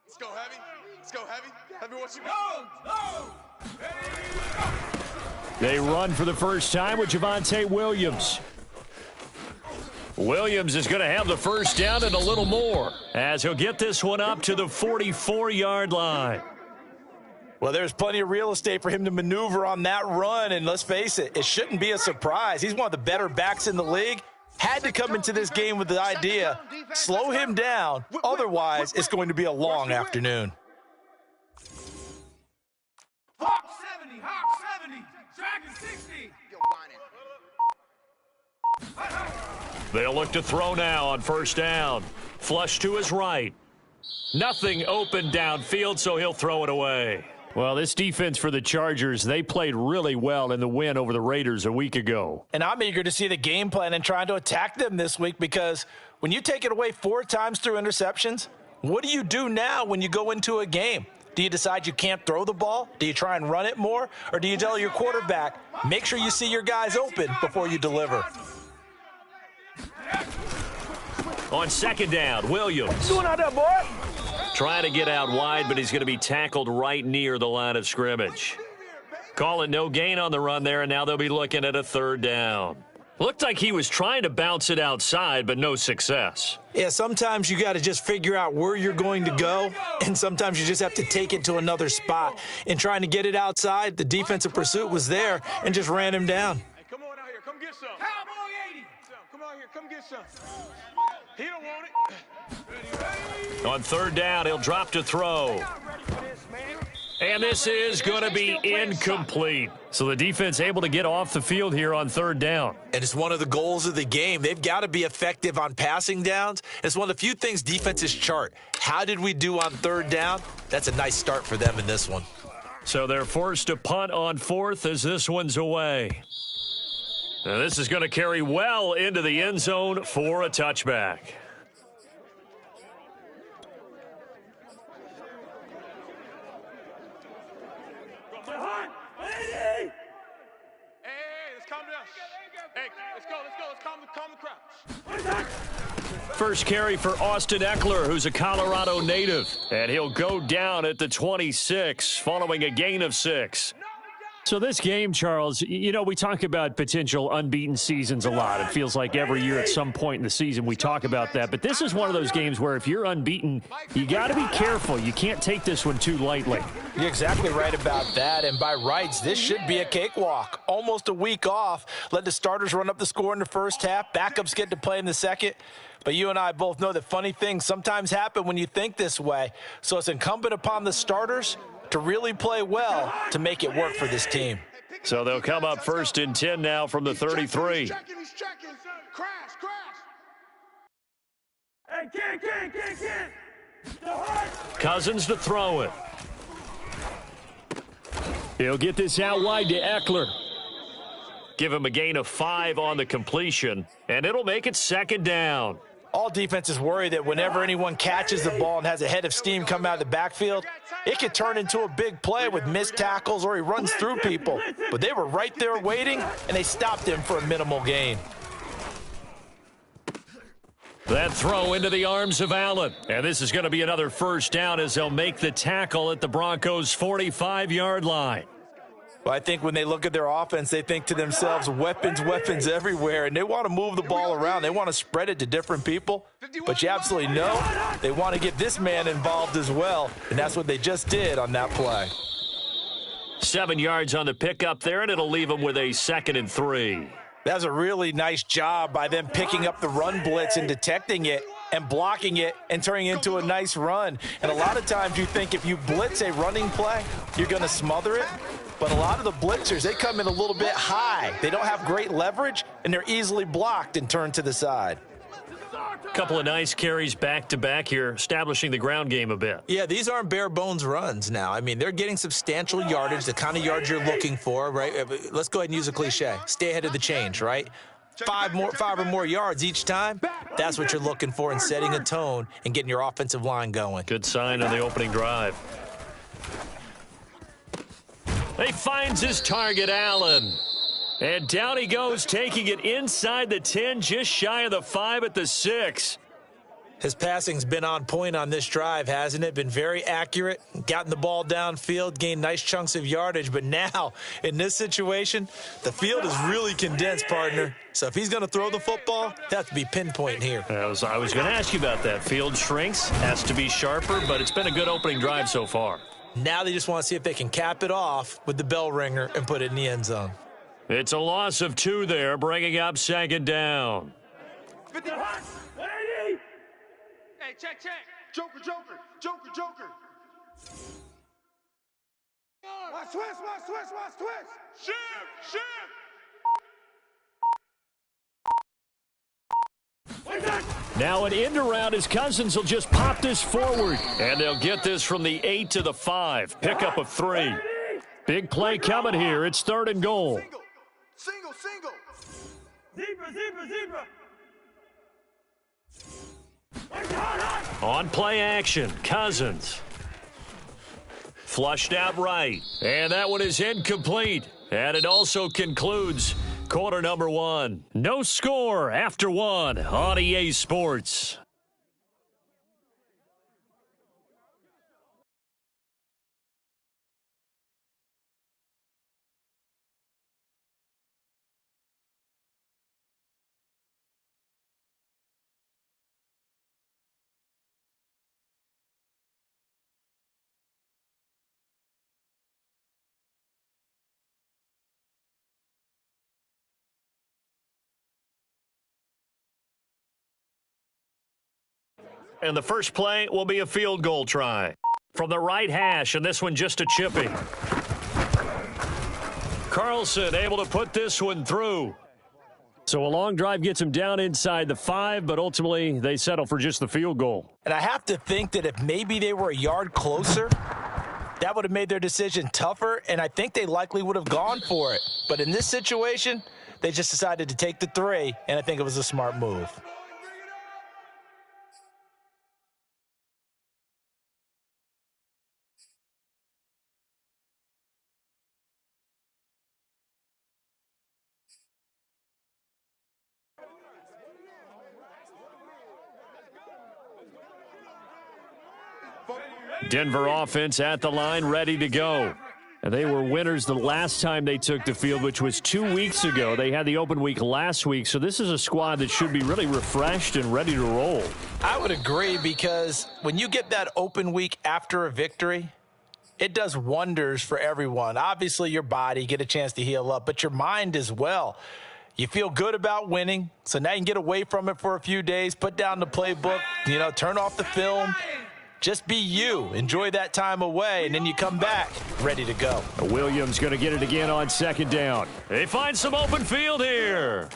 Let's go, Heavy. Let's go, Heavy. Heavy, what you got? They run for the first time with Javonte Williams. Williams is going to have the first down and a little more as he'll get this one up to the 44-yard line. Well, there's plenty of real estate for him to maneuver on that run, and let's face it, it shouldn't be a surprise. He's one of the better backs in the league. Had to come into this game with the idea, slow him down, otherwise it's going to be a long afternoon. Hawk 70, Hawk 70, Dragon 60. They'll look to throw now on first down. Flush to his right. Nothing open downfield, so he'll throw it away. Well, this defense for the Chargers, they played really well in the win over the Raiders a week ago. And I'm eager to see the game plan and trying to attack them this week, because when you take it away 4 times through interceptions, what do you do now when you go into a game? Do you decide you can't throw the ball? Do you try and run it more? Or do you tell your quarterback, make sure you see your guys open before you deliver? On second down, Williams. What's doing out there, boy? Trying to get out wide, but he's going to be tackled right near the line of scrimmage. Call it no gain on the run there, and now they'll be looking at a third down. Looked like he was trying to bounce it outside, but no success. Yeah, sometimes you got to just figure out where you're going to go, and sometimes you just have to take it to another spot. In trying to get it outside, the defensive pursuit was there and just ran him down. Hey, come on out here. Come get some. Cowboy 80. Come out here. Come get some. He don't want it. On third down, he'll drop to throw. And this is going to be incomplete. So the defense able to get off the field here on third down. And it's one of the goals of the game. They've got to be effective on passing downs. It's one of the few things defenses chart. How did we do on third down? That's a nice start for them in this one. So they're forced to punt on fourth as this one's away. Now this is going to carry well into the end zone for a touchback. Hey, let's calm down. Hey, let's go. Let's calm the crowd. First carry for Austin Eckler, who's a Colorado native. And he'll go down at the 26 following a gain of 6. So this game, Charles, you know, we talk about potential unbeaten seasons a lot. It feels like every year at some point in the season we talk about that. But this is one of those games where if you're unbeaten, you got to be careful. You can't take this one too lightly. You're exactly right about that. And by rights, this should be a cakewalk. Almost a week off. Let the starters run up the score in the first half. Backups get to play in the second. But you and I both know that funny things sometimes happen when you think this way. So it's incumbent upon the starters to really play well to make it work for this team. So they'll come up first and 10 now from the 33. He's checking. Crash. Hey, Cousins to throw it. He'll get this out wide to Eckler. Give him a gain of 5 on the completion, and it'll make it second down. All defenses worry that whenever anyone catches the ball and has a head of steam come out of the backfield, it could turn into a big play with missed tackles or he runs through people. But they were right there waiting, and they stopped him for a minimal gain. That throw into the arms of Allen. And this is going to be another first down as they'll make the tackle at the Broncos' 45-yard line. Well, I think when they look at their offense, they think to themselves, weapons everywhere, and they want to move the ball around. They want to spread it to different people. But you absolutely know they want to get this man involved as well, and that's what they just did on that play. 7 yards on the pickup there, and it'll leave them with a 2nd and 3. That's a really nice job by them picking up the run blitz and detecting it and blocking it and turning it into a nice run. And a lot of times you think if you blitz a running play, you're going to smother it. But a lot of the blitzers, they come in a little bit high. They don't have great leverage, and they're easily blocked and turned to the side. Couple of nice carries back-to-back here, establishing the ground game a bit. Yeah, these aren't bare-bones runs now. I mean, they're getting substantial yardage, the kind of yards you're looking for, right? Let's go ahead and use a cliche. Stay ahead of the change, right? 5 or more yards each time, that's what you're looking for in setting a tone and getting your offensive line going. Good sign on the opening drive. He finds his target, Allen. And down he goes, taking it inside the 10, just shy of the 5 at the 6. His passing's been on point on this drive, hasn't it? Been very accurate, gotten the ball downfield, gained nice chunks of yardage. But now, in this situation, the field is really condensed, partner. So if he's going to throw the football, he'll have to be pinpoint here. I was going to ask you about that. Field shrinks, has to be sharper, but it's been a good opening drive so far. Now they just want to see if they can cap it off with the bell ringer and put it in the end zone. It's a loss of 2 there, bringing up second down. 50. Hey, check. Joker. Watch twist. Shift. Now an end around as Cousins will just pop this forward. And they'll get this from the 8 to the 5. Pickup of 3. Big play coming here. It's 3rd and goal. Single. Zebra. On play action, Cousins. Flushed out right. And that one is incomplete. And it also concludes quarter number 1. No score after 1 on EA Sports. And the first play will be a field goal try. From the right hash, and this one just a chipping. Carlson able to put this one through. So a long drive gets him down inside the 5, but ultimately they settle for just the field goal. And I have to think that if maybe they were a yard closer, that would have made their decision tougher, and I think they likely would have gone for it. But in this situation, they just decided to take the 3, and I think it was a smart move. Denver offense at the line, ready to go. And they were winners the last time they took the field, which was 2 weeks ago. They had the open week last week, so this is a squad that should be really refreshed and ready to roll. I would agree, because when you get that open week after a victory, it does wonders for everyone. Obviously, your body, get a chance to heal up, but your mind as well. You feel good about winning, so now you can get away from it for a few days, put down the playbook, turn off the film. Just be you. Enjoy that time away, and then you come back ready to go. Williams going to get it again on second down. They find some open field here.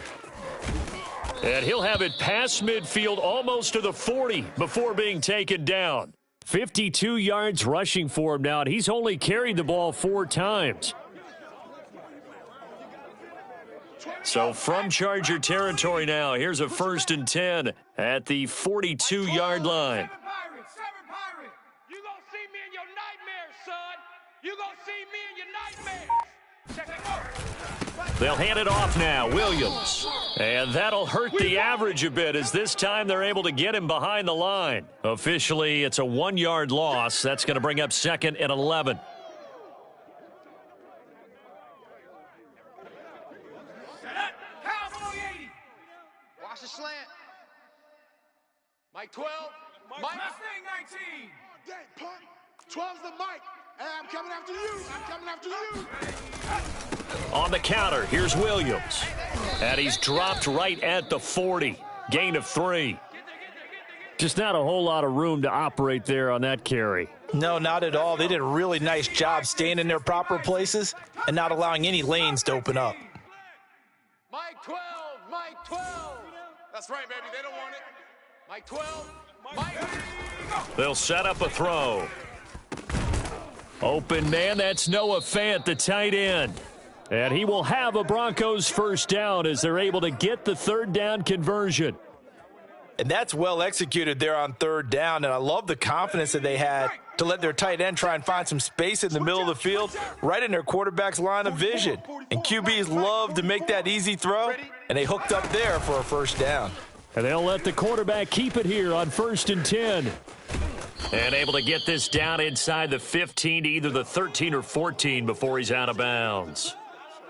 And he'll have it past midfield almost to the 40 before being taken down. 52 yards rushing for him now, and he's only carried the ball 4 times. So from Charger territory now, here's a 1st and 10 at the 42-yard line. They'll hand it off now, Williams. And that'll hurt the average a bit, as this time they're able to get him behind the line. Officially, it's a 1-yard loss. That's going to bring up 2nd and 11. Watch the slant. Mike 12. Mike. Mustang 19. Punt. 12's the Mike. Hey, I'm coming after you. On the counter, here's Williams. And he's dropped right at the 40. Gain of 3. Just not a whole lot of room to operate there on that carry. No, not at all. They did a really nice job staying in their proper places and not allowing any lanes to open up. Mike 12. That's right, baby. They don't want it. Mike 12. Mike. They'll set up a throw. Open man, that's Noah Fant, the tight end. And he will have a Broncos first down as they're able to get the 3rd down conversion. And that's well executed there on 3rd down, and I love the confidence that they had to let their tight end try and find some space in the middle of the field, right in their quarterback's line of vision. And QBs love to make that easy throw, and they hooked up there for a 1st down. And they'll let the quarterback keep it here on 1st and 10. And able to get this down inside the 15 to either the 13 or 14 before he's out of bounds.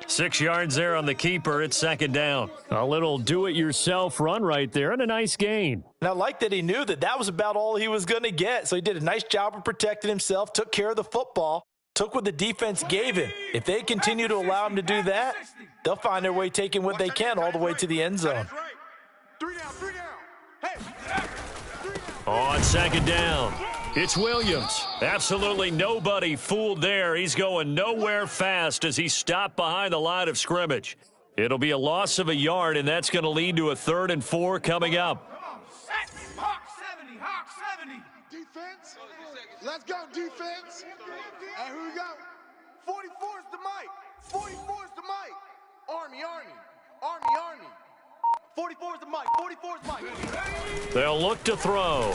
6 yards there on the keeper. It's 2nd down. A little do-it-yourself run right there and a nice gain. And I like that he knew that that was about all he was going to get. So he did a nice job of protecting himself, took care of the football, took what the defense gave him. If they continue to allow him to do that, they'll find their way taking what they can all the way to the end zone. 3 down, 3 down. Hey, 3 down. On 2nd down, it's Williams. Absolutely nobody fooled there. He's going nowhere fast as he stopped behind the line of scrimmage. It'll be a loss of a yard, and that's going to lead to a 3rd and 4 coming up. Hawk 70, Hawk 70. Defense. Let's go, defense. And here we go. 44 is the mic. 44 is the mic. Army, Army. Army, Army. 44 is the mic. 44 is the mic. They'll look to throw.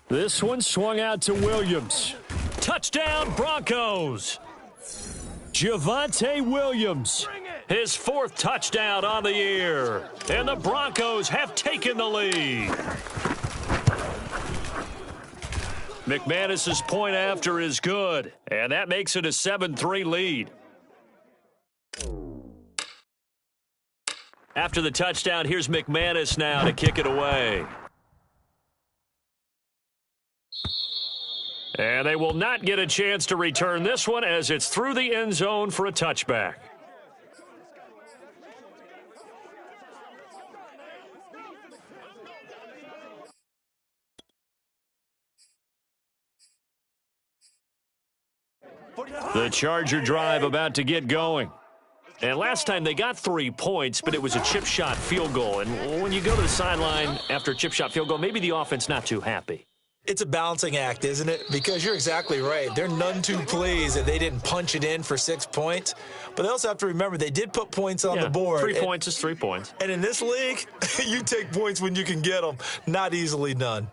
This one swung out to Williams. Touchdown, Broncos. Javonte Williams, his 4th touchdown on the year. And the Broncos have taken the lead. McManus's point after is good, and that makes it a 7-3 lead. After the touchdown, here's McManus now to kick it away. And they will not get a chance to return this one as it's through the end zone for a touchback. The Charger drive about to get going. And last time they got 3 points, but it was a chip shot field goal. And when you go to the sideline after a chip shot field goal, maybe the offense not too happy. It's a balancing act, isn't it? Because you're exactly right. They're none too pleased that they didn't punch it in for 6 points. But they also have to remember they did put points on the board. 3 points is 3 points. And in this league, you take points when you can get them. Not easily done.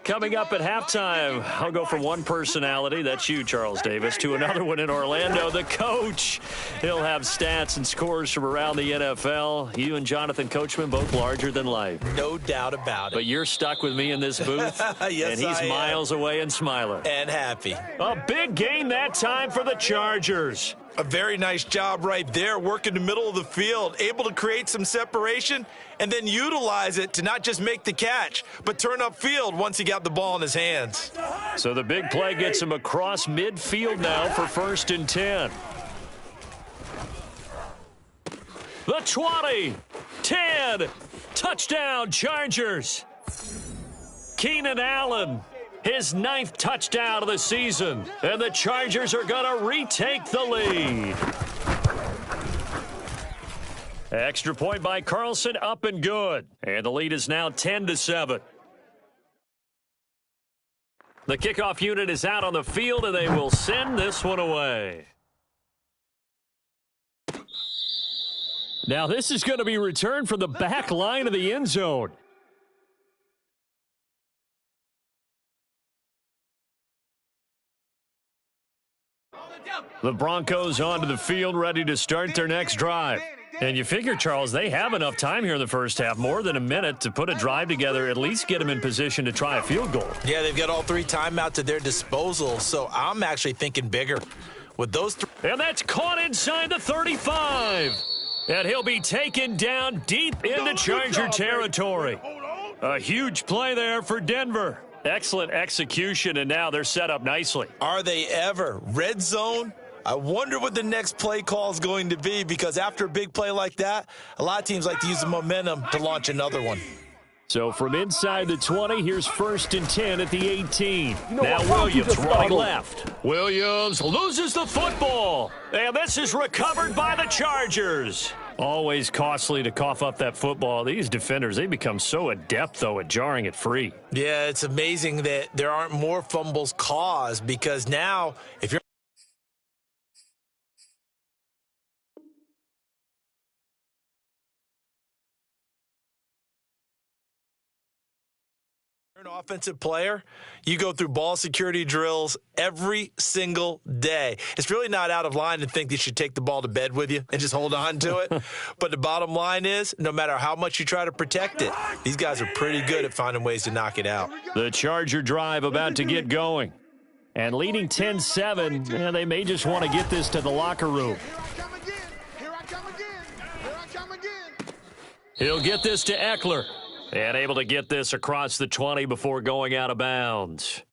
Coming up at halftime, I'll go from one personality, that's you, Charles Davis, to another one in Orlando, the coach. He'll have stats and scores from around the NFL. You and Jonathan Coachman, both larger than life. No doubt about it. But you're stuck with me in this booth, yes, and he's miles away and smiling. And happy. A big gain that time for the Chargers. A very nice job right there, working the middle of the field, able to create some separation and then utilize it to not just make the catch, but turn upfield once he got the ball in his hands. So the big play gets him across midfield now for 1st and 10. The 20, 10, touchdown Chargers. Keenan Allen, his 9th touchdown of the season, and the Chargers are going to retake the lead. Extra point by Carlson, up and good. And the lead is now 10-7. The kickoff unit is out on the field, and they will send this one away. Now this is going to be returned from the back line of the end zone. The Broncos onto the field, ready to start their next drive. And you figure, Charles, they have enough time here in the first half, more than a minute, to put a drive together, at least get them in position to try a field goal. Yeah, they've got all 3 timeouts at their disposal, so I'm actually thinking bigger. With those 3. And that's caught inside the 35. And he'll be taken down deep into Charger territory. A huge play there for Denver. Excellent execution, and now they're set up nicely. Are they ever? Red zone? I wonder what the next play call is going to be, because after a big play like that, a lot of teams like to use the momentum to launch another one. So from inside the 20, here's 1st and 10 at the 18. Now Williams running left. Williams loses the football. And this is recovered by the Chargers. Always costly to cough up that football. These defenders, they become so adept, though, at jarring it free. Yeah, it's amazing that there aren't more fumbles caused, because now if you're You're an offensive player, you go through ball security drills every single day. It's really not out of line to think that you should take the ball to bed with you and just hold on to it. But the bottom line is, no matter how much you try to protect it, these guys are pretty good at finding ways to knock it out. The Charger drive about to get going. And leading 10-7, they may just want to get this to the locker room. Here I come again. Here I come again. He'll get this to Eckler. And able to get this across the 20 before going out of bounds.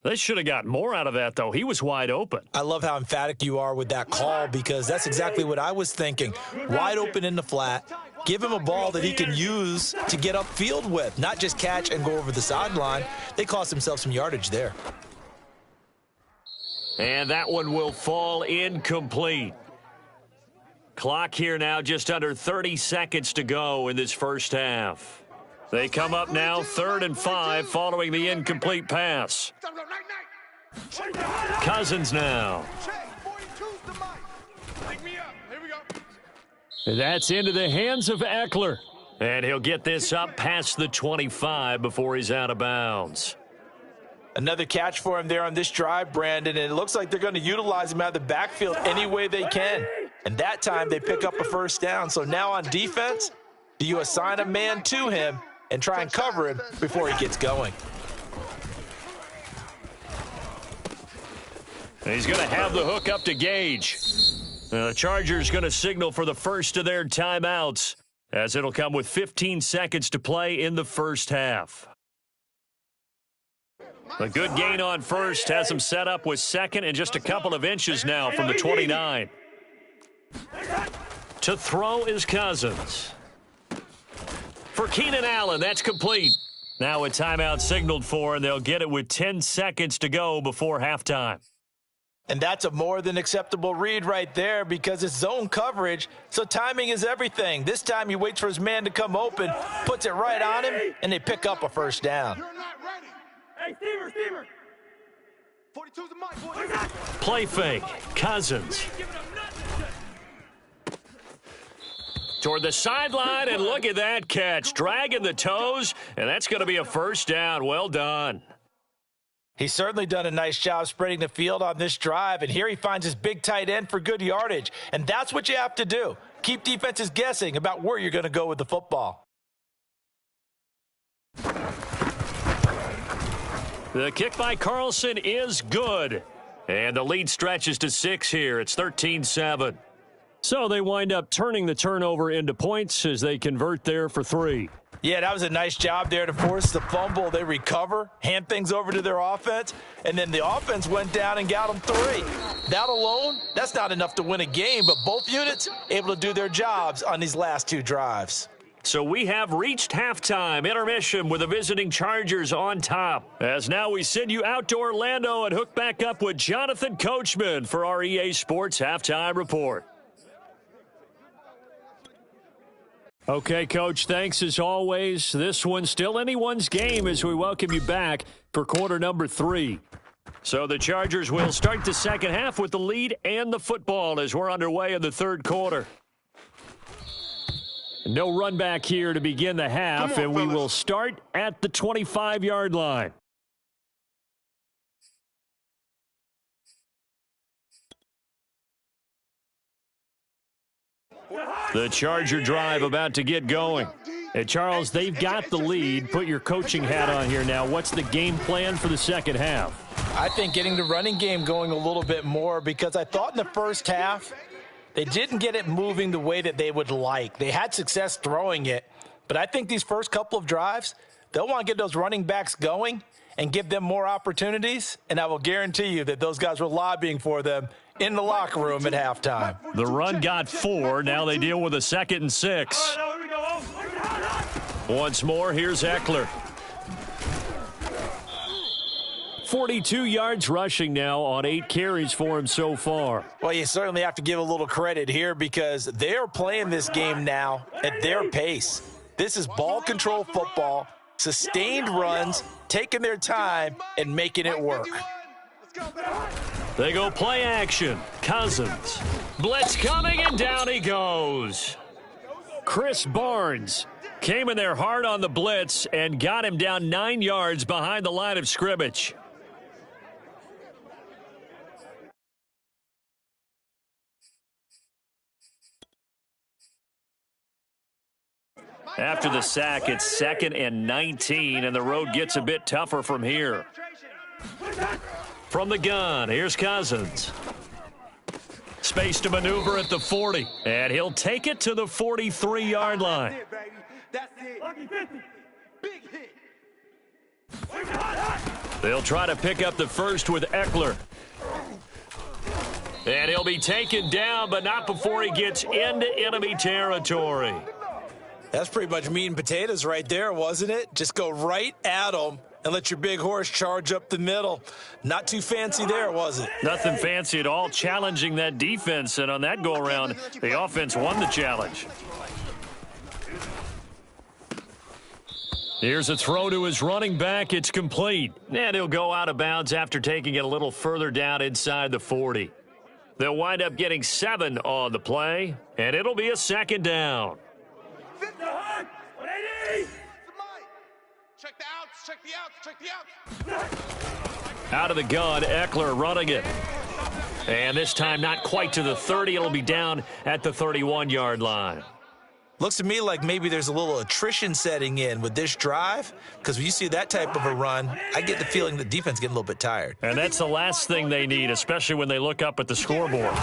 They should have got more out of that, though. He was wide open. I love how emphatic you are with that call because that's exactly what I was thinking. Wide open in the flat. Give him a ball that he can use to get upfield with, not just catch and go over the sideline. They cost themselves some yardage there. And that one will fall incomplete. Clock here now, just under 30 seconds to go in this first half. They come up now 3rd and 5 following the incomplete pass. Cousins now. That's into the hands of Eckler. And he'll get this up past the 25 before he's out of bounds. Another catch for him there on this drive, Brandon, and it looks like they're going to utilize him out of the backfield any way they can. And that time they pick up a first down. So now on defense, do you assign a man to him and try and cover him before he gets going? And he's going to have the hook up to Gage. The Chargers going to signal for the first of their timeouts as it'll come with 15 seconds to play in the first half. A good gain on first has him set up with second and just a couple of inches now from the 29. To throw is Cousins. For Keenan Allen, that's complete. Now a timeout signaled for, and they'll get it with 10 seconds to go before halftime. And that's a more than acceptable read right there because it's zone coverage, so timing is everything. This time he waits for his man to come open, puts it right on him, and they pick up a first down. You're not ready. Hey, Steamer. 42's the mic, boys. Play fake. Cousins. Toward the sideline, and look at that catch. Dragging the toes, and that's going to be a first down. Well done. He's certainly done a nice job spreading the field on this drive, and here he finds his big tight end for good yardage. And that's what you have to do. Keep defenses guessing about where you're going to go with the football. The kick by Carlson is good. And the lead stretches to 6 here. It's 13-7. So they wind up turning the turnover into points as they convert there for 3. Yeah, that was a nice job there to force the fumble. They recover, hand things over to their offense, and then the offense went down and got them 3. That alone, that's not enough to win a game, but both units able to do their jobs on these last 2 drives. So we have reached halftime intermission with the visiting Chargers on top. As now we send you out to Orlando and hook back up with Jonathan Coachman for our EA Sports Halftime Report. Okay, Coach, thanks as always. This one's still anyone's game as we welcome you back for quarter number 3. So the Chargers will start the second half with the lead and the football as we're underway in the third quarter. No run back here to begin the half, and we will start at the 25-yard line. The Charger drive about to get going. Hey, Charles, they've got the lead. Put your coaching hat on here now. What's the game plan for the second half? I think getting the running game going a little bit more because I thought in the first half they didn't get it moving the way that they would like. They had success throwing it, but I think these first couple of drives, they'll want to get those running backs going and give them more opportunities, and I will guarantee you that those guys were lobbying for them in the locker room at halftime. The run got 4. Now they deal with a 2nd and 6. Once more, here's Eckler. 42 yards rushing now on 8 carries for him so far. Well, you certainly have to give a little credit here because they're playing this game now at their pace. This is ball control football, sustained runs, taking their time and making it work. They go play action. Cousins. Blitz coming, and down he goes. Chris Barnes Came in there hard on the blitz and got him down 9 yards behind the line of scrimmage. After the sack, it's 2nd and 19, and the road gets a bit tougher from here. From the gun, here's Cousins. Space to maneuver at the 40, and he'll take it to the 43-yard line. That's it. Big hit. They'll try to pick up the first with Eckler. And he'll be taken down, but not before he gets into enemy territory. That's pretty much meat and potatoes right there, wasn't it? Just go right at them and let your big horse charge up the middle. Not too fancy there, was it? Nothing fancy at all, challenging that defense. And on that go-around, the offense won the challenge. Here's a throw to his running back. It's complete. And he'll go out of bounds after taking it a little further down inside the 40. They'll wind up getting 7 on the play, and it'll be a 2nd down. Check the outs, check the outs, check the outs. Out of the gun, Eckler running it. And this time not quite to the 30. It'll be down at the 31-yard line. Looks to me like maybe there's a little attrition setting in with this drive, because when you see that type of a run, I get the feeling the defense getting a little bit tired. And that's the last thing they need, especially when they look up at the scoreboard.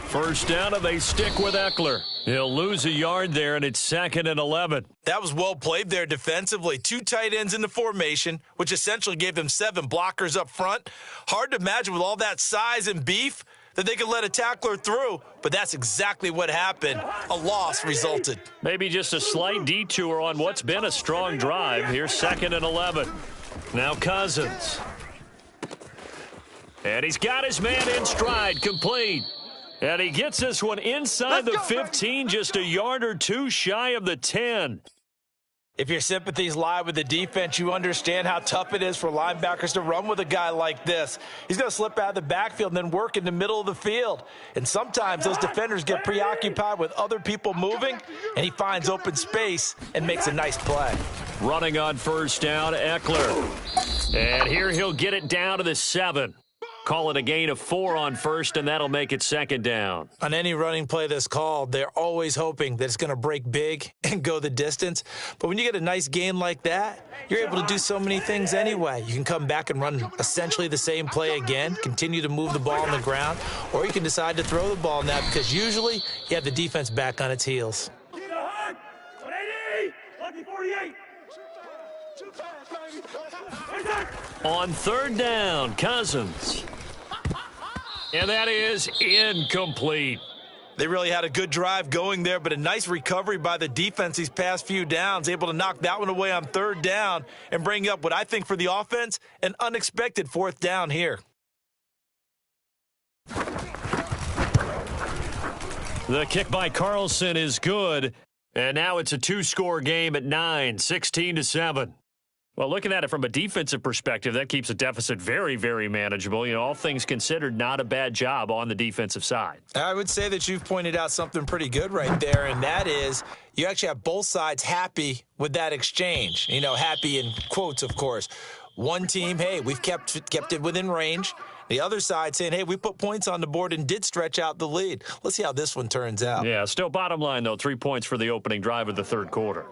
First down, and they stick with Eckler. He'll lose a yard there, and it's 2nd and 11. That was well played there defensively. 2 tight ends in the formation, which essentially gave them 7 blockers up front. Hard to imagine with all that size and beef that they could let a tackler through, but that's exactly what happened. A loss resulted. Maybe just a slight detour on what's been a strong drive. Here's 2nd and 11. Now Cousins. And he's got his man in stride, complete. And he gets this one inside the 15, just a yard or 2 shy of the 10. If your sympathies lie with the defense, you understand how tough it is for linebackers to run with a guy like this. He's going to slip out of the backfield and then work in the middle of the field. And sometimes those defenders get preoccupied with other people moving, and he finds open space and makes a nice play. Running on first down, Eckler. And here he'll get it down to the 7. Call it a gain of 4 on first, and that'll make it 2nd down. On any running play that's called, they're always hoping that it's going to break big and go the distance. But when you get a nice gain like that, you're able to do so many things anyway. You can come back and run essentially the same play again, continue to move the ball on the ground, or you can decide to throw the ball now because usually you have the defense back on its heels. On 3rd down, Cousins. And that is incomplete. They really had a good drive going there, but a nice recovery by the defense these past few downs, able to knock that one away on 3rd down and bring up what I think for the offense, an unexpected 4th down here. The kick by Carlson is good, and now it's a 2-score game at 9, 16-7. Well, looking at it from a defensive perspective, that keeps a deficit very, very manageable. You know, all things considered, not a bad job on the defensive side. I would say that you've pointed out something pretty good right there, and that is you actually have both sides happy with that exchange. You know, happy in quotes, of course. One team, hey, we've kept it within range. The other side saying, hey, we put points on the board and did stretch out the lead. Let's see how this one turns out. Yeah, still bottom line, though, 3 points for the opening drive of the 3rd quarter.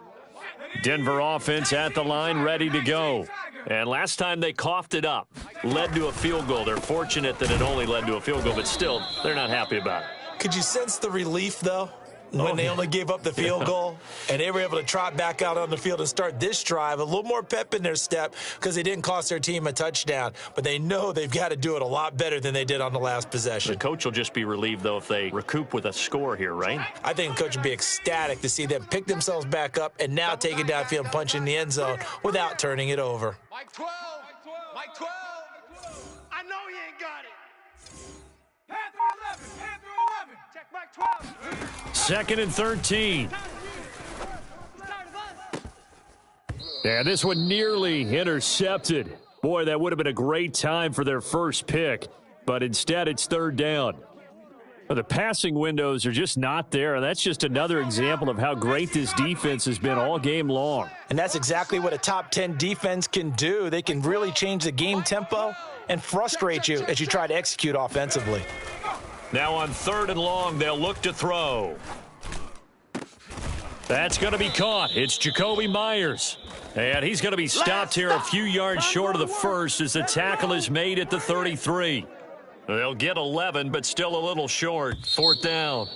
Denver offense at the line, ready to go. And last time they coughed it up, led to a field goal. They're fortunate that it only led to a field goal, but still, they're not happy about it. Could you sense the relief, though, when they only gave up the field goal and they were able to trot back out on the field and start this drive? A little more pep in their step because they didn't cost their team a touchdown, but they know they've got to do it a lot better than they did on the last possession. The coach will just be relieved, though, if they recoup with a score here, right? I think the coach would be ecstatic to see them pick themselves back up and now take it downfield and punch in the end zone without turning it over. Mike 12. Mike 12. I know he ain't got it. Panther 11. Panther 11. Check Mike 12. 2nd and 13. And this one nearly intercepted. Boy, that would have been a great time for their first pick. But instead, it's 3rd down. The passing windows are just not there, and that's just another example of how great this defense has been all game long. And that's exactly what a top 10 defense can do. They can really change the game tempo and frustrate you as you try to execute offensively. Now on 3rd and long, they'll look to throw. That's going to be caught. It's Jacoby Myers. And he's going to be stopped here a few yards short of the first as the tackle is made at the 33. They'll get 11, but still a little short. 4th down.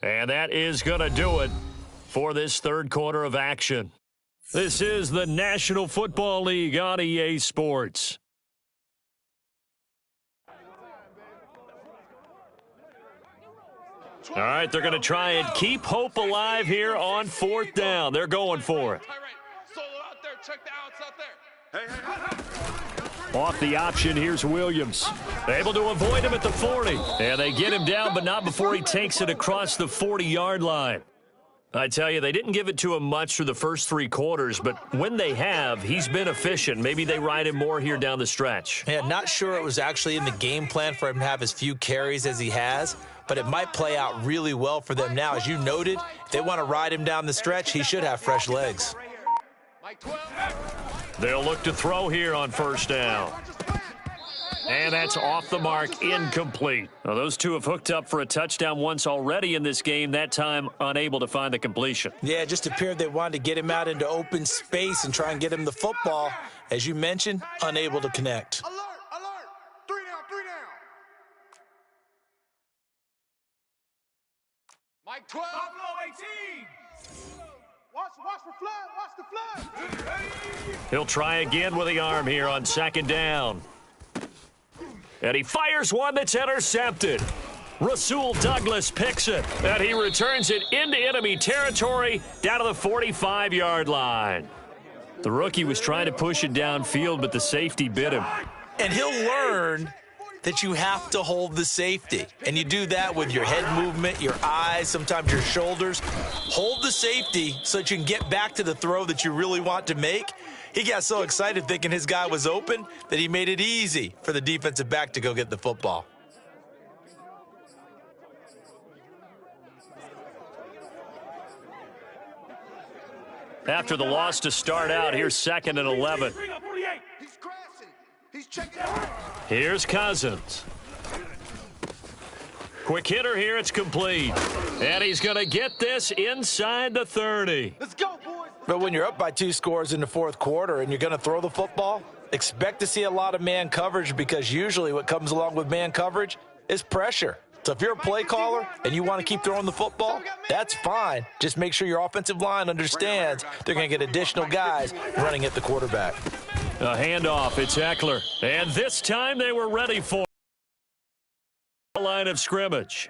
And that is going to do it for this third quarter of action. This is the National Football League on EA Sports. All right, they're going to try and keep hope alive here on 4th down. They're going for it. Off the option, here's Williams. Able to avoid him at the 40. And they get him down, but not before he takes it across the 40-yard line. I tell you, they didn't give it to him much through the first 3 quarters, but when they have, he's been efficient. Maybe they ride him more here down the stretch. Yeah, not sure it was actually in the game plan for him to have as few carries as he has, but it might play out really well for them now. As you noted, if they want to ride him down the stretch, he should have fresh legs. They'll look to throw here on 1st down. And that's off the mark, incomplete. Well, those two have hooked up for a touchdown once already in this game, that time unable to find the completion. Yeah, it just appeared they wanted to get him out into open space and try and get him the football. As you mentioned, unable to connect. Alert, alert. 3 down, 3 down. Mike 12. Buffalo 18. Watch the flood, watch the flood. He'll try again with the arm here on 2nd down. And he fires one that's intercepted. Rasul Douglas picks it, and he returns it into enemy territory down to the 45-yard line. The rookie was trying to push it downfield, but the safety bit him. And he'll learn that you have to hold the safety. And you do that with your head movement, your eyes, sometimes your shoulders. Hold the safety so that you can get back to the throw that you really want to make. He got so excited thinking his guy was open that he made it easy for the defensive back to go get the football. After the loss to start out, here's 2nd and 11. He's crashing. He's checking out. Here's Cousins. Quick hitter here, it's complete. And he's going to get this inside the 30. Let's go, boys. But when you're up by 2 scores in the 4th quarter and you're going to throw the football, expect to see a lot of man coverage, because usually what comes along with man coverage is pressure. So if you're a play caller and you want to keep throwing the football, that's fine. Just make sure your offensive line understands they're going to get additional guys running at the quarterback. A handoff, it's Eckler. And this time they were ready for the line of scrimmage.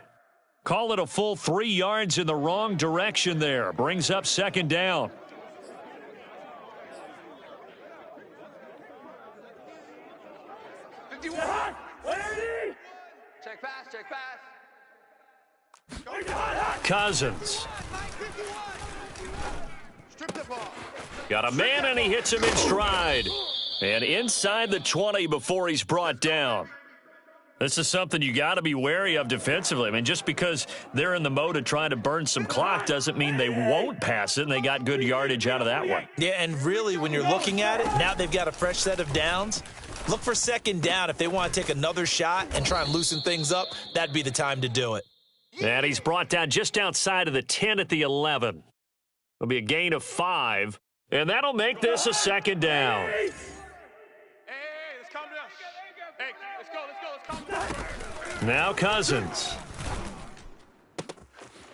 Call it a full 3 yards in the wrong direction there. Brings up 2nd down. Check pass, check pass. Cousins. Strip the ball. Got a man, and he hits him in stride. And inside the 20 before he's brought down. This is something you got to be wary of defensively. I mean, just because they're in the mode of trying to burn some clock doesn't mean they won't pass it, and they got good yardage out of that one. Yeah, and really, when you're looking at it, now they've got a fresh set of downs. Look for 2nd down. If they want to take another shot and try and loosen things up, that'd be the time to do it. And he's brought down just outside of the 10 at the 11. It'll be a gain of 5, and that'll make this a 2nd down. Hey, let's calm down. Hey, let's calm down. Now Cousins.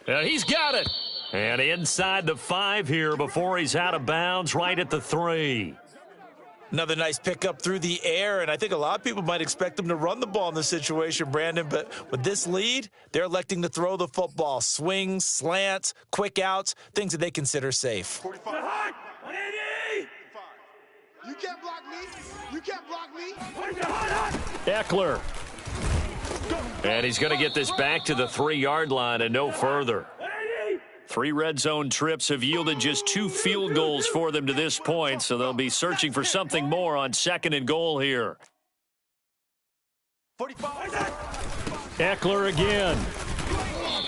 And he's got it. And inside the 5 here before he's out of bounds, right at the 3. Another nice pickup through the air, and I think a lot of people might expect them to run the ball in this situation, Brandon, but with this lead, they're electing to throw the football. Swings, slants, quick outs, things that they consider safe. 45. You can't block me. You can't block me. Eckler. And he's going to get this back to the 3-yard line and no further. 3 red zone trips have yielded just 2 field goals for them to this point, so they'll be searching for something more on 2nd and goal here. 45. Eckler again.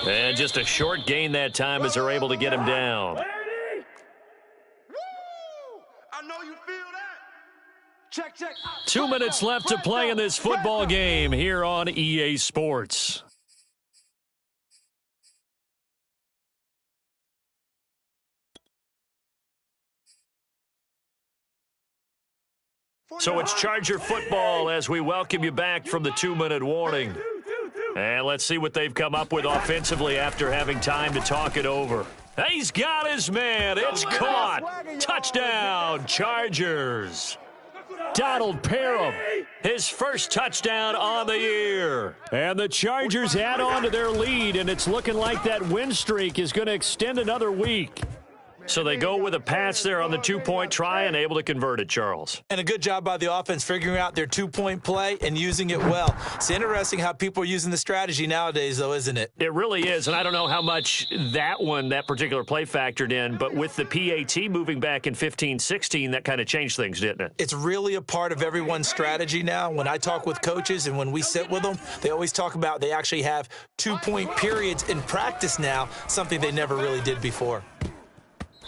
And just a short gain that time as they're able to get him down. Woo! I know you feel that. Check, check. 2 minutes left to play in this football game here on EA Sports. So it's Charger football as we welcome you back from the 2-minute warning. And let's see what they've come up with offensively after having time to talk it over. He's got his man. It's caught. Touchdown, Chargers. Donald Parham, his first touchdown on the year. And the Chargers add on to their lead, and it's looking like that win streak is going to extend another week. So they go with a pass there on the 2-point try and able to convert it, Charles. And a good job by the offense figuring out their 2-point play and using it well. It's interesting how people are using the strategy nowadays, though, isn't it? It really is, and I don't know how much that particular play factored in, but with the PAT moving back in 15-16, that kind of changed things, didn't it? It's really a part of everyone's strategy now. When I talk with coaches and when we sit with them, they always talk about they actually have 2-point periods in practice now, something they never really did before.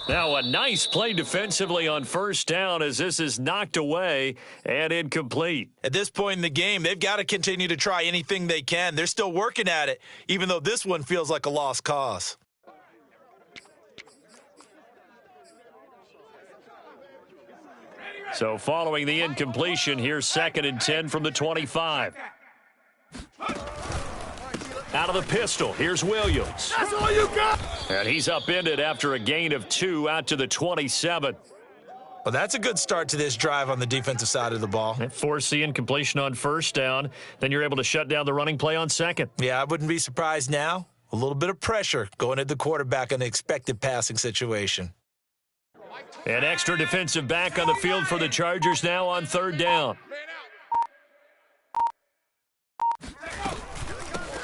Now a nice play defensively on first down as this is knocked away and incomplete. At this point in the game, they've got to continue to try anything they can. They're still working at it, even though this one feels like a lost cause. So following the incompletion, here's 2nd and 10 from the 25. Out of the pistol, here's Williams. That's all you got. And he's upended after a gain of 2 out to the 27. Well, that's a good start to this drive on the defensive side of the ball. Force the incompletion on first down. Then you're able to shut down the running play on second. Yeah, I wouldn't be surprised now. A little bit of pressure going at the quarterback in an expected passing situation. An extra defensive back on the field for the Chargers now on 3rd down.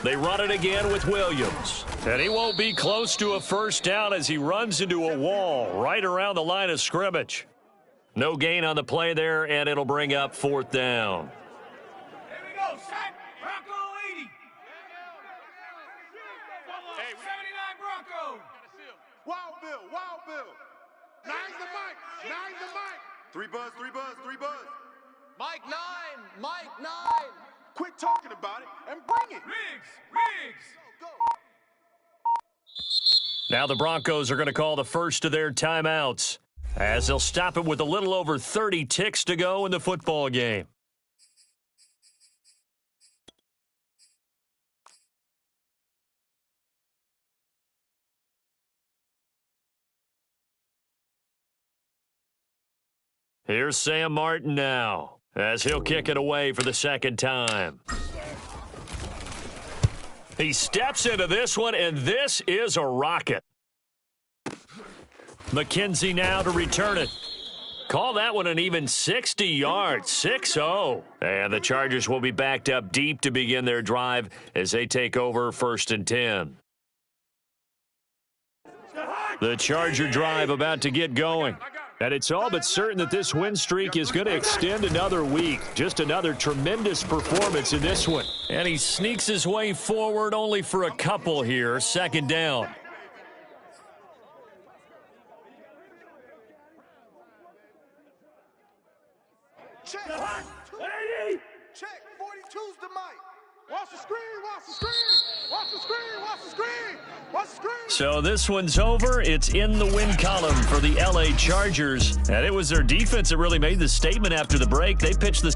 They run it again with Williams. And he won't be close to a first down as he runs into a wall right around the line of scrimmage. No gain on the play there, and it'll bring up 4th down. Here we go, set. Bronco 80. 79 Bronco. Wild Bill, Wild Bill. Nine's the mic, nine's the mic. 3 buzz, 3 buzz, 3 buzz. Mike 9, Mike 9. Quit talking about it and bring it. Riggs. Go. Now the Broncos are going to call the first of their timeouts as they'll stop it with a little over 30 ticks to go in the football game. Here's Sam Martin now as he'll kick it away for the 2nd time. He steps into this one, and this is a rocket. McKenzie now to return it. Call that one an even 60 yards, 6-0. And the Chargers will be backed up deep to begin their drive as they take over 1st and 10. The Charger drive about to get going. And it's all but certain that this win streak is going to extend another week. Just another tremendous performance in this one. And he sneaks his way forward only for a couple here. 2nd down. Check. Check. 42's the mic. Watch the screen, watch the screen. Watch the screen, watch the screen. Watch the screen. So this one's over. It's in the win column for the LA Chargers. And it was their defense that really made the statement after the break. They pitched the